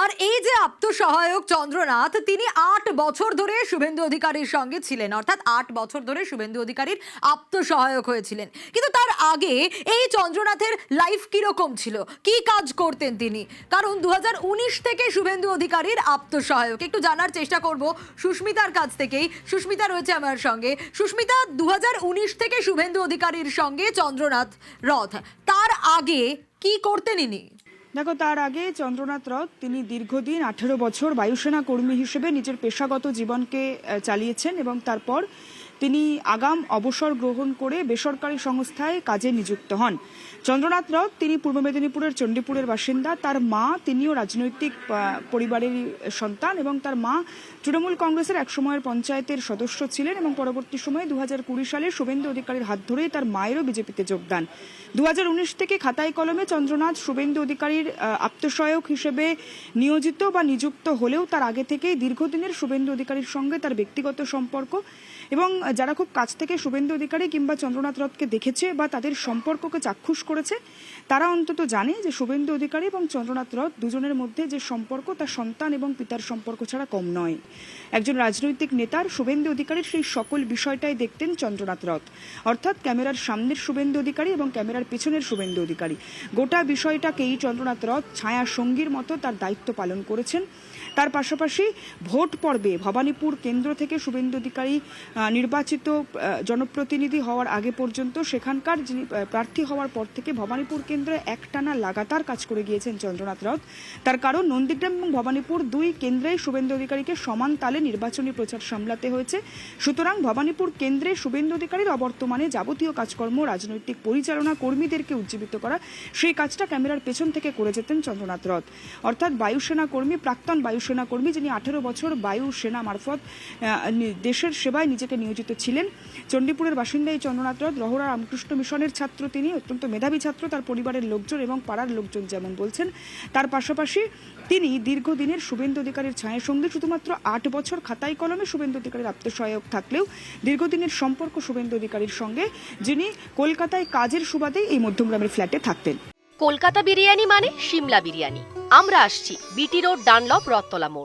আর এই যে আত্মসহায়ক চন্দ্রনাথ, তিনি ৮ বছর ধরে শুভেন্দু অধিকারীর সঙ্গে ছিলেন, অর্থাৎ ৮ বছর ধরে শুভেন্দু অধিকারীর আত্মসহায়ক হয়েছিলেন। কিন্তু তার আগে এই চন্দ্রনাথের লাইফ কিরকম ছিল, কি কাজ করতেন তিনি? কারণ 2019 থেকে শুভেন্দু অধিকারীর আত্মসহায়ক। একটু জানার চেষ্টা করব সুস্মিতার কাছ থেকেই। সুস্মিতা রয়েছে আমার সঙ্গে। সুস্মিতা, 2019 থেকে শুভেন্দু অধিকারীর সঙ্গে চন্দ্রনাথ রথ, তার আগে কি করতেন ইনি? দেখো, তার আগে চন্দ্রনাথ রথ তিনি দীর্ঘদিন 18 বছর বায়ুসেনা কর্মী হিসেবে নিজের পেশাগত জীবনকে চালিয়েছেন এবং তারপর তিনি আগাম অবসর গ্রহণ করে বেসরকারি সংস্থায় কাজে নিযুক্ত হন। চন্দ্রনাথ রথ তিনি পূর্ব মেদিনীপুরের চণ্ডীপুরের বাসিন্দা। তার মা, তিনিও রাজনৈতিক পরিবারের সন্তান এবং তার মা তৃণমূল কংগ্রেসের এক সময়ের পঞ্চায়েতের সদস্য ছিলেন এবং পরবর্তী সময়ে 2020 সালে শুভেন্দু অধিকারীর হাত ধরেই তার মায়েরও বিজেপিতে যোগদান। 2019 থেকে খাতায় কলমে চন্দ্রনাথ শুভেন্দু অধিকারীর আত্মসহায়ক হিসেবে নিয়োজিত বা নিযুক্ত হলেও তার আগে থেকেই দীর্ঘদিনের শুভেন্দু অধিকারীর সঙ্গে তার ব্যক্তিগত সম্পর্ক, এবং যারা খুব কাছ থেকে শুভেন্দু অধিকারী কিংবা চন্দ্রনাথ রথকে দেখেছে বা তাদের সম্পর্ককে চাক্ষুষ করেছে, তারা অন্তত জানে যে শুভেন্দু অধিকারী এবং চন্দ্রনাথ রথ দুজনের মধ্যে যে সম্পর্ক তা সন্তান এবং পিতার সম্পর্ক ছাড়া কম নয়। একজন রাজনৈতিক নেতার শুভেন্দু অধিকারীর সেই সকল বিষয়টাই দেখতেন চন্দ্রনাথ রথ, অর্থাৎ ক্যামেরার সামনের শুভেন্দু অধিকারী এবং ক্যামেরার পেছনের শুভেন্দু অধিকারী, গোটা বিষয়টাকেই চন্দ্রনাথ রথ ছায়া সঙ্গীর মতো তার দায়িত্ব পালন করেছেন। তার পাশাপাশি ভোট পর্বে ভবানীপুর কেন্দ্র থেকে শুভেন্দু অধিকারী নির্বাচিত জনপ্রতিনিধি হওয়ার আগে পর্যন্ত সেখানকার যিনি প্রার্থী হওয়ার পর থেকে ভবানীপুর কেন্দ্রে একটানা লাগাতার কাজ করে গিয়েছেন চন্দ্রনাথ রথ। তার কারণ নন্দীগ্রাম এবং ভবানীপুর দুই কেন্দ্রেই শুভেন্দু অধিকারীকে সমান তালে নির্বাচনী প্রচার সামলাতে হয়েছে। সুতরাং ভবানীপুর কেন্দ্রে শুভেন্দু অধিকারীর অবর্তমানে যাবতীয় কাজকর্ম, রাজনৈতিক পরিচালনা, কর্মীদেরকে উজ্জীবিত করা, সেই কাজটা ক্যামেরার পেছন থেকে করে যেতেন চন্দ্রনাথ রথ। অর্থাৎ বায়ুসেনা কর্মী, প্রাক্তন বায়ুসেনা কর্মী, যিনি 18 বছর বায়ুসেনা মারফত দেশের সেবায় নিজেকে নিয়োজিত ছিলেন। চণ্ডীপুরের বাসিন্দা এই চন্দ্রনাথ রথ রহরা রামকৃষ্ণ মিশনের ছাত্র। তিনি অত্যন্ত মেধাবী ছাত্র, তার পরিবারের লোকজন এবং পাড়ার লোকজন যেমন বলছেন। তার পাশাপাশি তিনি দীর্ঘদিনের শুভেন্দু অধিকারীর ছায়া সঙ্গী। শুধুমাত্র 8 বছর খাতায় কলমে শুভেন্দু অধিকারীর আত্মসহায়ক থাকলেও দীর্ঘদিনের সম্পর্ক শুভেন্দু অধিকারীর সঙ্গে, যিনি কলকাতায় কাজের সুবাদে এই মধ্যমগ্রামের ফ্ল্যাটে থাকতেন। কলকাতা বিরিয়ানি মানে সিমলা বিরিয়ানি। আমরা আসছি বিটি রোড, ডানলপ, রথতলা মোড়।